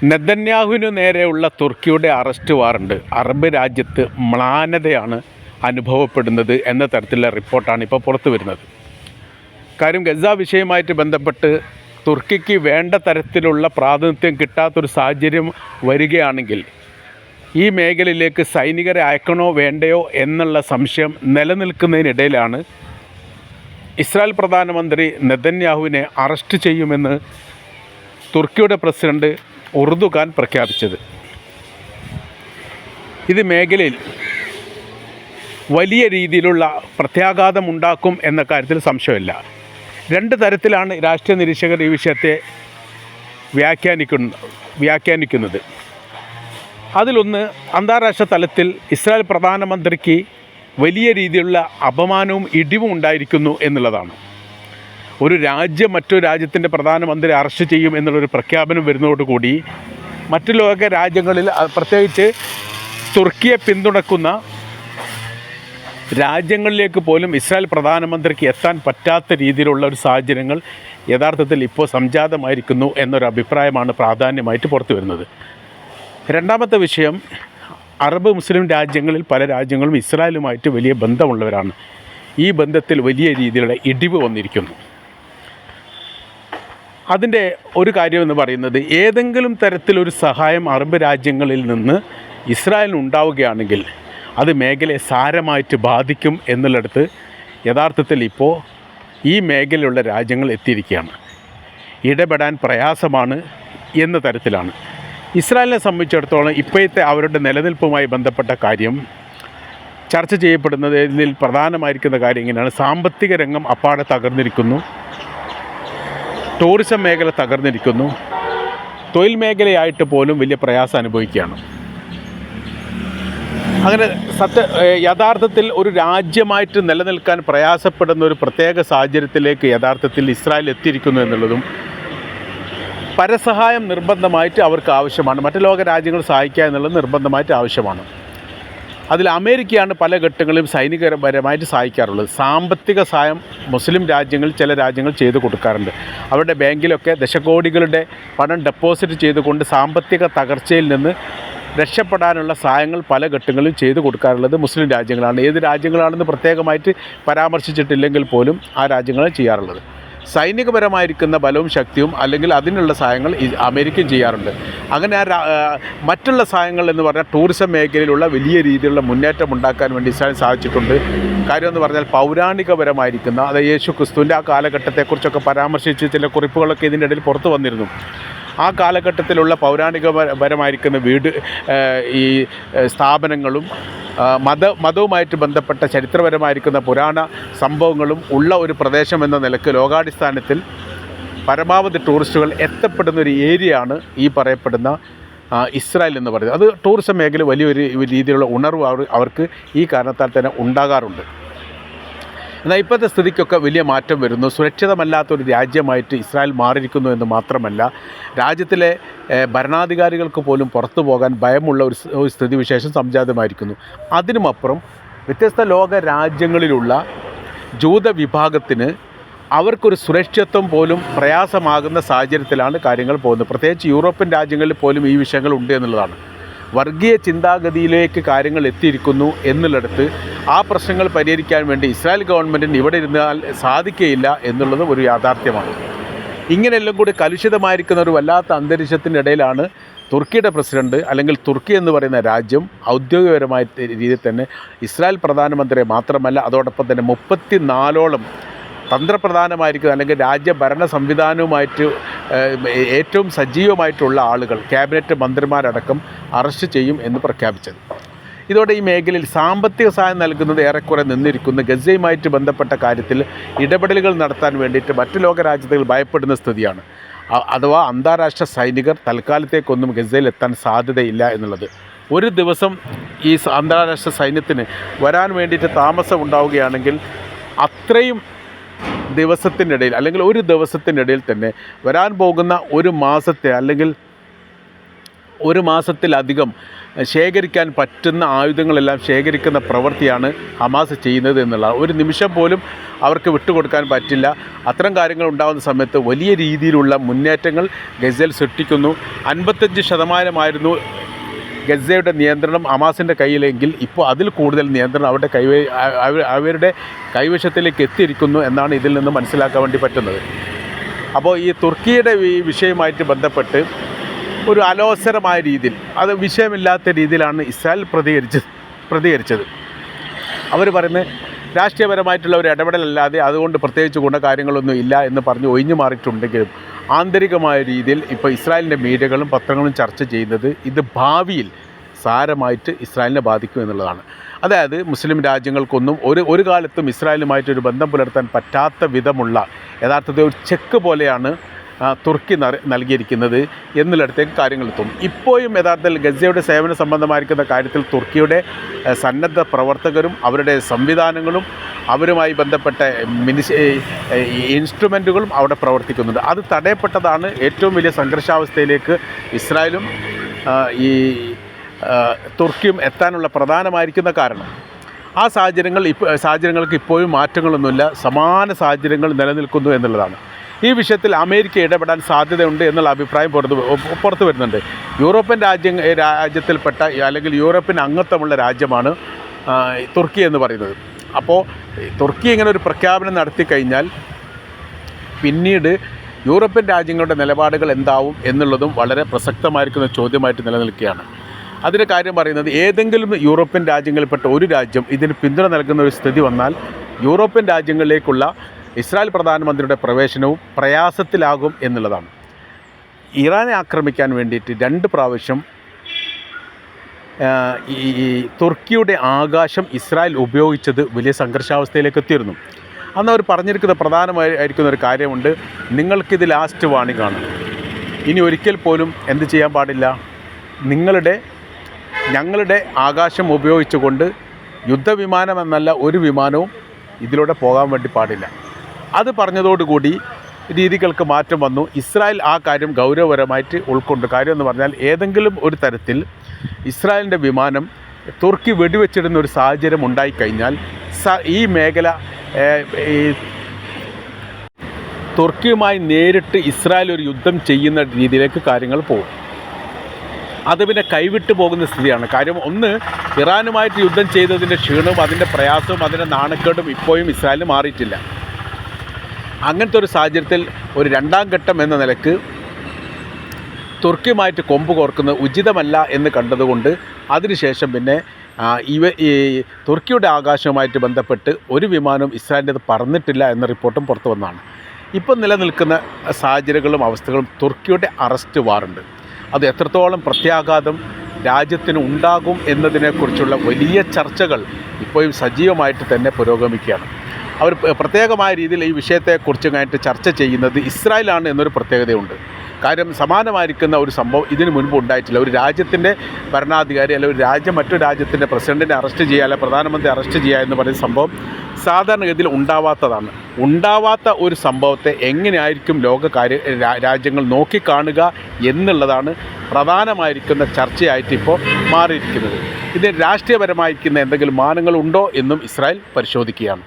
നെതന്യാഹുവിനു നേരെയുള്ള തുർക്കിയുടെ arrest warrant Arab രാജ്യത്ത് മ്ലാനതയാണ് അനുഭവപ്പെടുന്നത് എന്ന തരത്തിലുള്ള റിപ്പോർട്ടാണ് ഇപ്പോൾ പുറത്തു വരുന്നത്. കാര്യം ഗസ വിഷയവുമായിട്ട് ബന്ധപ്പെട്ട് തുർക്കിക്ക് വേണ്ട തരത്തിലുള്ള പ്രാതിനിധ്യം കിട്ടാത്തൊരു സാഹചര്യം വരികയാണെങ്കിൽ ഈ മേഖലയിലേക്ക് സൈനികരെ അയക്കണോ വേണ്ടയോ എന്നുള്ള സംശയം നിലനിൽക്കുന്നതിനിടയിലാണ് ഇസ്രായേൽ പ്രധാനമന്ത്രി നെതന്യാഹുവിനെ അറസ്റ്റ് ചെയ്യുമെന്ന് തുർക്കിയുടെ പ്രസിഡന്റ് ഉർദുഗാൻ പ്രഖ്യാപിച്ചത്. ഇത് മേഖലയിൽ വലിയ രീതിയിലുള്ള പ്രത്യാഘാതമുണ്ടാക്കും എന്ന കാര്യത്തിൽ സംശയമില്ല. രണ്ട് തരത്തിലാണ് രാഷ്ട്രീയ നിരീക്ഷകർ ഈ വിഷയത്തെ വ്യാഖ്യാനിക്കുന്നത്. അതിലൊന്ന്, അന്താരാഷ്ട്ര തലത്തിൽ ഇസ്രായേൽ പ്രധാനമന്ത്രിക്ക് വലിയ രീതിയിലുള്ള അപമാനവും ഇടിവും ഉണ്ടായിരിക്കുന്നു എന്നുള്ളതാണ്. ഒരു രാജ്യം മറ്റൊരു രാജ്യത്തിൻ്റെ പ്രധാനമന്ത്രി അറസ്റ്റ് ചെയ്യും എന്നുള്ളൊരു പ്രഖ്യാപനം വരുന്നതോടുകൂടി മറ്റു ലോക രാജ്യങ്ങളിൽ, പ്രത്യേകിച്ച് തുർക്കിയെ പിന്തുണക്കുന്ന രാജ്യങ്ങളിലേക്ക് പോലും ഇസ്രായേൽ പ്രധാനമന്ത്രിക്ക് എത്താൻ പറ്റാത്ത രീതിയിലുള്ള ഒരു സാഹചര്യങ്ങൾ യഥാർത്ഥത്തിൽ ഇപ്പോൾ സംജാതമായിരിക്കുന്നു എന്നൊരു അഭിപ്രായമാണ് പ്രാധാന്യമായിട്ട് പുറത്തു വരുന്നത്. രണ്ടാമത്തെ വിഷയം, അറബ് മുസ്ലിം രാജ്യങ്ങളിൽ പല രാജ്യങ്ങളും ഇസ്രായേലുമായിട്ട് വലിയ ബന്ധമുള്ളവരാണ്. ഈ ബന്ധത്തിൽ വലിയ രീതിയിലുള്ള ഇടിവ് വന്നിരിക്കുന്നു. അതിൻ്റെ ഒരു കാര്യമെന്ന് പറയുന്നത്, ഏതെങ്കിലും തരത്തിലൊരു സഹായം അറബ് രാജ്യങ്ങളിൽ നിന്ന് ഇസ്രായേലിന് ഉണ്ടാവുകയാണെങ്കിൽ അത് മേഖലയെ സാരമായിട്ട് ബാധിക്കും എന്നുള്ളിടത്ത് യഥാർത്ഥത്തിൽ ഇപ്പോൾ ഈ മേഖലയിലുള്ള രാജ്യങ്ങൾ എത്തിയിരിക്കുകയാണ്. ഇടപെടാൻ പ്രയാസമാണ് എന്ന തരത്തിലാണ്. ഇസ്രായേലിനെ സംബന്ധിച്ചിടത്തോളം ഇപ്പോഴത്തെ അവരുടെ നിലനിൽപ്പുമായി ബന്ധപ്പെട്ട കാര്യം ചർച്ച ചെയ്യപ്പെടുന്നതിൽ പ്രധാനമായിരിക്കുന്ന കാര്യം ഇങ്ങനെയാണ്. സാമ്പത്തിക രംഗം അപ്പാടെ തകർന്നിരിക്കുന്നു, ടൂറിസം മേഖല തകർന്നിരിക്കുന്നു, തൊഴിൽ മേഖലയായിട്ട് പോലും വലിയ പ്രയാസം അനുഭവിക്കുകയാണ്. അങ്ങനെ യഥാർത്ഥത്തിൽ ഒരു രാജ്യമായിട്ട് നിലനിൽക്കാൻ പ്രയാസപ്പെടുന്ന ഒരു പ്രത്യേക സാഹചര്യത്തിലേക്ക് യഥാർത്ഥത്തിൽ ഇസ്രായേൽ എത്തിയിരിക്കുന്നു എന്നുള്ളതും, പരസഹായം നിർബന്ധമായിട്ട് അവർക്ക് ആവശ്യമാണ്. മറ്റു ലോക രാജ്യങ്ങൾ സഹായിക്കുക എന്നുള്ളത് നിർബന്ധമായിട്ട് ആവശ്യമാണ്. അതിൽ അമേരിക്കയാണ് പല ഘട്ടങ്ങളിലും സൈനികപരമായിട്ട് സഹായിക്കാറുള്ളത്. സാമ്പത്തിക സഹായം മുസ്ലിം രാജ്യങ്ങൾ, ചില രാജ്യങ്ങൾ ചെയ്തു കൊടുക്കാറുണ്ട്. അവരുടെ ബാങ്കിലൊക്കെ ദശകോടികളുടെ പണം ഡെപ്പോസിറ്റ് ചെയ്തുകൊണ്ട് സാമ്പത്തിക തകർച്ചയിൽ നിന്ന് രക്ഷപ്പെടാനുള്ള സഹായങ്ങൾ പല ഘട്ടങ്ങളിലും ചെയ്തു കൊടുക്കാറുള്ളത് മുസ്ലിം രാജ്യങ്ങളാണ്. ഏത് രാജ്യങ്ങളാണെന്ന് പ്രത്യേകമായിട്ട് പരാമർശിച്ചിട്ടില്ലെങ്കിൽ പോലും ആ രാജ്യങ്ങളാണ് ചെയ്യാറുള്ളത്. സൈനികപരമായിരിക്കുന്ന ബലവും ശക്തിയും അല്ലെങ്കിൽ അതിനുള്ള സഹായങ്ങൾ അമേരിക്കയും ചെയ്യാറുണ്ട്. അങ്ങനെ മറ്റുള്ള സഹായങ്ങൾ എന്ന് പറഞ്ഞാൽ ടൂറിസം മേഖലയിലുള്ള വലിയ രീതിയിലുള്ള മുന്നേറ്റം ഉണ്ടാക്കാൻ വേണ്ടി ഇസ്രായേൽ സാധിച്ചിട്ടുണ്ട്. കാര്യമെന്ന് പറഞ്ഞാൽ പൗരാണികപരമായിരിക്കുന്ന, അതായത് യേശു ക്രിസ്തുവിൻ്റെ ആ കാലഘട്ടത്തെക്കുറിച്ചൊക്കെ പരാമർശിച്ച് ചില കുറിപ്പുകളൊക്കെ ഇതിൻ്റെ ഇടയിൽ പുറത്തു വന്നിരുന്നു. ആ കാലഘട്ടത്തിലുള്ള പൗരാണികപരമായിരിക്കുന്ന ഈ സ്ഥാപനങ്ങളും മതവുമായിട്ട് ബന്ധപ്പെട്ട ചരിത്രപരമായിരിക്കുന്ന പുരാണ സംഭവങ്ങളും ഉള്ള ഒരു പ്രദേശം എന്ന നിലയ്ക്ക് ലോകാടിസ്ഥാനത്തിൽ പരമാവധി ടൂറിസ്റ്റുകൾ എത്തപ്പെടുന്ന ഒരു ഏരിയയാണ് ഈ പറയപ്പെടുന്ന ഇസ്രായേൽ എന്ന് പറയുന്നത്. അത് ടൂറിസം മേഖല വലിയൊരു രീതിയിലുള്ള ഉണർവ് അവർക്ക് ഈ കാരണത്താൽ തന്നെ ഉണ്ടാകാറുണ്ട്. എന്നാൽ ഇപ്പോഴത്തെ സ്ഥിതിക്കൊക്കെ വലിയ മാറ്റം വരുന്നു. സുരക്ഷിതമല്ലാത്തൊരു രാജ്യമായിട്ട് ഇസ്രായേൽ മാറിയിരിക്കുന്നു എന്ന് മാത്രമല്ല, രാജ്യത്തിലെ ഭരണാധികാരികൾക്ക് പോലും പുറത്തു പോകാൻ ഭയമുള്ള ഒരു സ്ഥിതിവിശേഷം സംജാതമായിരിക്കുന്നു. അതിനുമപ്പുറം വ്യത്യസ്ത ലോക രാജ്യങ്ങളിലുള്ള ജൂത വിഭാഗത്തിന് അവർക്കൊരു സുരക്ഷിതത്വം പോലും പ്രയാസമാകുന്ന സാഹചര്യത്തിലാണ് കാര്യങ്ങൾ പോകുന്നത്. പ്രത്യേകിച്ച് യൂറോപ്യൻ രാജ്യങ്ങളിൽ പോലും ഈ വിഷയങ്ങൾ ഉണ്ട് എന്നുള്ളതാണ്. വർഗീയ ചിന്താഗതിയിലേക്ക് കാര്യങ്ങൾ എത്തിയിരിക്കുന്നു എന്നുള്ളിടത്ത് ആ പ്രശ്നങ്ങൾ പരിഹരിക്കാൻ വേണ്ടി ഇസ്രായേൽ ഗവൺമെൻറ്റിന് ഇവിടെ ഇരുന്നാൽ സാധിക്കുകയില്ല എന്നുള്ളത് ഒരു യാഥാർത്ഥ്യമാണ്. ഇങ്ങനെയെല്ലാം കൂടി കലുഷിതമായിരിക്കുന്ന ഒരു വല്ലാത്ത അന്തരീക്ഷത്തിൻ്റെ ഇടയിലാണ് തുർക്കിയുടെ പ്രസിഡന്റ്, അല്ലെങ്കിൽ തുർക്കി എന്ന് പറയുന്ന രാജ്യം ഔദ്യോഗികപരമായ രീതിയിൽ തന്നെ ഇസ്രായേൽ പ്രധാനമന്ത്രിയെ മാത്രമല്ല അതോടൊപ്പം തന്നെ 34ഓളം തന്ത്രപ്രധാനമായിരിക്കുന്ന അല്ലെങ്കിൽ രാജ്യഭരണ സംവിധാനവുമായിട്ട് ഏറ്റവും സജീവമായിട്ടുള്ള ആളുകൾ, ക്യാബിനറ്റ് മന്ത്രിമാരടക്കം അറസ്റ്റ് ചെയ്യും എന്ന് പ്രഖ്യാപിച്ചത്. ഇതോടെ ഈ മേഖലയിൽ സാമ്പത്തിക സഹായം നൽകുന്നത് ഏറെക്കുറെ നിന്നിരിക്കുന്ന ഗസയുമായിട്ട് ബന്ധപ്പെട്ട കാര്യത്തിൽ ഇടപെടലുകൾ നടത്താൻ വേണ്ടിയിട്ട് മറ്റു ലോക രാജ്യങ്ങൾ ഭയപ്പെടുന്ന സ്ഥിതിയാണ്. അഥവാ അന്താരാഷ്ട്ര സൈനികർ തൽക്കാലത്തേക്കൊന്നും ഗസയിൽ എത്താൻ സാധ്യതയില്ല എന്നുള്ളത്. ഒരു ദിവസം ഈ അന്താരാഷ്ട്ര സൈന്യത്തിന് വരാൻ വേണ്ടിയിട്ട് താമസം ഉണ്ടാവുകയാണെങ്കിൽ അത്രയും ദിവസത്തിനിടയിൽ അല്ലെങ്കിൽ ഒരു ദിവസത്തിനിടയിൽ തന്നെ വരാൻ പോകുന്ന ഒരു മാസത്തെ അല്ലെങ്കിൽ ഒരു മാസത്തിലധികം ശേഖരിക്കാൻ പറ്റുന്ന ആയുധങ്ങളെല്ലാം ശേഖരിക്കുന്ന പ്രവൃത്തിയാണ് ഹമാസ് ചെയ്യുന്നത് എന്നുള്ളത്. ഒരു നിമിഷം പോലും അവർക്ക് വിട്ടുകൊടുക്കാൻ പറ്റില്ല. അത്തരം കാര്യങ്ങൾ ഉണ്ടാകുന്ന സമയത്ത് വലിയ രീതിയിലുള്ള മുന്നേറ്റങ്ങൾ ഗസയിൽ സൃഷ്ടിക്കുന്നു. 55% ഗസയുടെ നിയന്ത്രണം ഹമാസിൻ്റെ കയ്യിലെങ്കിൽ ഇപ്പോൾ അതിൽ കൂടുതൽ നിയന്ത്രണം അവരുടെ കൈവശത്തിലേക്ക് എത്തിയിരിക്കുന്നു എന്നാണ് ഇതിൽ നിന്ന് മനസ്സിലാക്കാൻ വേണ്ടി പറ്റുന്നത്. അപ്പോൾ ഈ തുർക്കിയുടെ ഈ വിഷയവുമായിട്ട് ബന്ധപ്പെട്ട് ഒരു അലോസരമായ രീതിയിൽ, അത് വിഷയമില്ലാത്ത രീതിയിലാണ് ഇസ്രായേൽ പ്രതികരിച്ചത്. അവർ പറയുന്നത് രാഷ്ട്രീയപരമായിട്ടുള്ള ഒരു ഇടപെടലല്ലാതെ അതുകൊണ്ട് പ്രത്യേകിച്ച് ഗുണകാര്യങ്ങളൊന്നും ഇല്ല എന്ന് പറഞ്ഞ് ഒഴിഞ്ഞു മാറിയിട്ടുണ്ടെങ്കിലും ആന്തരികമായ രീതിയിൽ ഇപ്പോൾ ഇസ്രായേലിൻ്റെ മീഡിയകളും പത്രങ്ങളും ചർച്ച ചെയ്യുന്നത് ഇത് ഭാവിയിൽ സാരമായിട്ട് ഇസ്രായേലിനെ ബാധിക്കും എന്നുള്ളതാണ്. അതായത് മുസ്ലിം രാജ്യങ്ങൾക്കൊന്നും ഒരു കാലത്തും ഇസ്രായേലുമായിട്ടൊരു ബന്ധം പുലർത്താൻ പറ്റാത്ത വിധമുള്ള യഥാർത്ഥത്തിൽ ഒരു ചെക്ക് പോലെയാണ് തുർക്കി നൽകിയിരിക്കുന്നത് എന്നിടത്തേക്ക് കാര്യങ്ങൾ എത്തും. ഇപ്പോഴും യഥാർത്ഥത്തിൽ ഗസയുടെ സേവന സംബന്ധമായിരിക്കുന്ന കാര്യത്തിൽ തുർക്കിയുടെ സന്നദ്ധ പ്രവർത്തകരും അവരുടെ സംവിധാനങ്ങളും അവരുമായി ബന്ധപ്പെട്ട ഇൻസ്ട്രുമെൻറ്റുകളും അവിടെ പ്രവർത്തിക്കുന്നുണ്ട്. അത് തടയപ്പെട്ടതാണ് ഏറ്റവും വലിയ സംഘർഷാവസ്ഥയിലേക്ക് ഇസ്രായേലും ഈ തുർക്കിയും എത്താനുള്ള പ്രധാനമായിരിക്കുന്ന കാരണം. ആ സാഹചര്യങ്ങൾക്ക് ഇപ്പോഴും മാറ്റങ്ങളൊന്നുമില്ല, സമാന സാഹചര്യങ്ങൾ നിലനിൽക്കുന്നു എന്നുള്ളതാണ്. ഈ വിഷയത്തിൽ അമേരിക്ക ഇടപെടാൻ സാധ്യതയുണ്ട് എന്നുള്ള അഭിപ്രായം പുറത്തു വരുന്നുണ്ട്. യൂറോപ്യൻ രാജ്യത്തിൽപ്പെട്ട അല്ലെങ്കിൽ യൂറോപ്യൻ അംഗത്വമുള്ള രാജ്യമാണ് തുർക്കി എന്ന് പറയുന്നത്. അപ്പോൾ തുർക്കി ഇങ്ങനെ ഒരു പ്രഖ്യാപനം നടത്തി കഴിഞ്ഞാൽ പിന്നീട് യൂറോപ്യൻ രാജ്യങ്ങളുടെ നിലപാടുകൾ എന്താവും എന്നുള്ളതും വളരെ പ്രസക്തമായിരിക്കുന്ന ചോദ്യമായിട്ട് നിലനിൽക്കുകയാണ്. അതിൻ്റെ കാര്യം പറയുന്നത് ഏതെങ്കിലും യൂറോപ്യൻ രാജ്യങ്ങളിൽപ്പെട്ട ഒരു രാജ്യം ഇതിന് പിന്തുണ നൽകുന്ന ഒരു സ്ഥിതി വന്നാൽ യൂറോപ്യൻ രാജ്യങ്ങളിലേക്കുള്ള ഇസ്രായേൽ പ്രധാനമന്ത്രിയുടെ പ്രവേശനവും പ്രയാസത്തിലാകും എന്നുള്ളതാണ്. ഇറാനെ ആക്രമിക്കാൻ വേണ്ടിയിട്ട് 2 പ്രാവശ്യം ഈ തുർക്കിയുടെ ആകാശം ഇസ്രായേൽ ഉപയോഗിച്ചത് വലിയ സംഘർഷാവസ്ഥയിലേക്ക് എത്തിയിരുന്നു. അന്ന് അവർ പറഞ്ഞിരിക്കുന്ന പ്രധാനമായിരിക്കുന്ന ഒരു കാര്യമുണ്ട്, നിങ്ങൾക്കിത് ലാസ്റ്റ് വാണിംഗ് ആണ്. ഇനി ഒരിക്കൽ പോലും എന്ത് ചെയ്യാൻ പാടില്ല, ഞങ്ങളുടെ ആകാശം ഉപയോഗിച്ചുകൊണ്ട് യുദ്ധവിമാനമെന്നല്ല ഒരു വിമാനവും ഇതിലൂടെ പോകാൻ വേണ്ടി പാടില്ല. അത് പറഞ്ഞതോടുകൂടി രീതികൾക്ക് മാറ്റം വന്നു. ഇസ്രായേൽ ആ കാര്യം ഗൗരവപരമായിട്ട് ഉൾക്കൊണ്ട്. കാര്യം എന്ന് പറഞ്ഞാൽ ഏതെങ്കിലും ഒരു തരത്തിൽ ഇസ്രായേലിൻ്റെ വിമാനം തുർക്കി വെടിവെച്ചിടുന്ന ഒരു സാഹചര്യം ഉണ്ടായിക്കഴിഞ്ഞാൽ ഈ മേഖല തുർക്കിയുമായി നേരിട്ട് ഇസ്രായേൽ ഒരു യുദ്ധം ചെയ്യുന്ന രീതിയിലേക്ക് കാര്യങ്ങൾ പോകും. അത് പിന്നെ കൈവിട്ട് പോകുന്ന സ്ഥിതിയാണ്. കാര്യം ഒന്ന്, ഇറാനുമായിട്ട് യുദ്ധം ചെയ്തതിൻ്റെ ക്ഷീണവും അതിൻ്റെ പ്രയാസവും അതിൻ്റെ നാണക്കേടും ഇപ്പോഴും ഇസ്രായേലിന് മാറിയിട്ടില്ല. അങ്ങനത്തെ ഒരു സാഹചര്യത്തിൽ ഒരു 2ാം ഘട്ടം എന്ന നിലക്ക് തുർക്കിയുമായിട്ട് കൊമ്പ് കോർക്കുന്നത് ഉചിതമല്ല എന്ന് കണ്ടതുകൊണ്ട് അതിനുശേഷം പിന്നെ ഈ തുർക്കിയുടെ ആകാശവുമായിട്ട് ബന്ധപ്പെട്ട് ഒരു വിമാനവും ഇസ്രായേലിൻ്റെത് പറന്നിട്ടില്ല എന്ന റിപ്പോർട്ടും പുറത്തു വന്നതാണ്. ഇപ്പം നിലനിൽക്കുന്ന സാഹചര്യങ്ങളും അവസ്ഥകളും തുർക്കിയുടെ അറസ്റ്റ് വാറണ്ട് അത് എത്രത്തോളം പ്രത്യാഘാതം രാജ്യത്തിന് ഉണ്ടാകും എന്നതിനെക്കുറിച്ചുള്ള വലിയ ചർച്ചകൾ ഇപ്പോഴും സജീവമായിട്ട് തന്നെ പുരോഗമിക്കുകയാണ്. അവർ പ്രത്യേകമായ രീതിയിൽ ഈ വിഷയത്തെക്കുറിച്ച് കഴിഞ്ഞിട്ട് ചർച്ച ചെയ്യുന്നത് ഇസ്രായേലാണ് എന്നൊരു പ്രത്യേകതയുണ്ട്. കാര്യം സമാനമായിരിക്കുന്ന ഒരു സംഭവം ഇതിനു മുൻപ് ഉണ്ടായിട്ടില്ല. ഒരു രാജ്യത്തിൻ്റെ ഭരണാധികാരി അല്ലെങ്കിൽ മറ്റൊരു രാജ്യത്തിൻ്റെ പ്രസിഡൻറ്റിനെ അറസ്റ്റ് ചെയ്യുക അല്ലെങ്കിൽ പ്രധാനമന്ത്രി അറസ്റ്റ് ചെയ്യുക എന്ന് പറയുന്ന സംഭവം സാധാരണഗതിയിൽ ഉണ്ടാവാത്തതാണ്. ഉണ്ടാവാത്ത ഒരു സംഭവത്തെ എങ്ങനെയായിരിക്കും രാജ്യങ്ങൾ നോക്കിക്കാണുക എന്നുള്ളതാണ് പ്രധാനമായിരിക്കുന്ന ചർച്ചയായിട്ട് ഇപ്പോൾ മാറിയിരിക്കുന്നത്. ഇതിന് രാഷ്ട്രീയപരമായിരിക്കുന്ന എന്തെങ്കിലും മാനങ്ങളുണ്ടോ എന്നും ഇസ്രായേൽ പരിശോധിക്കുകയാണ്.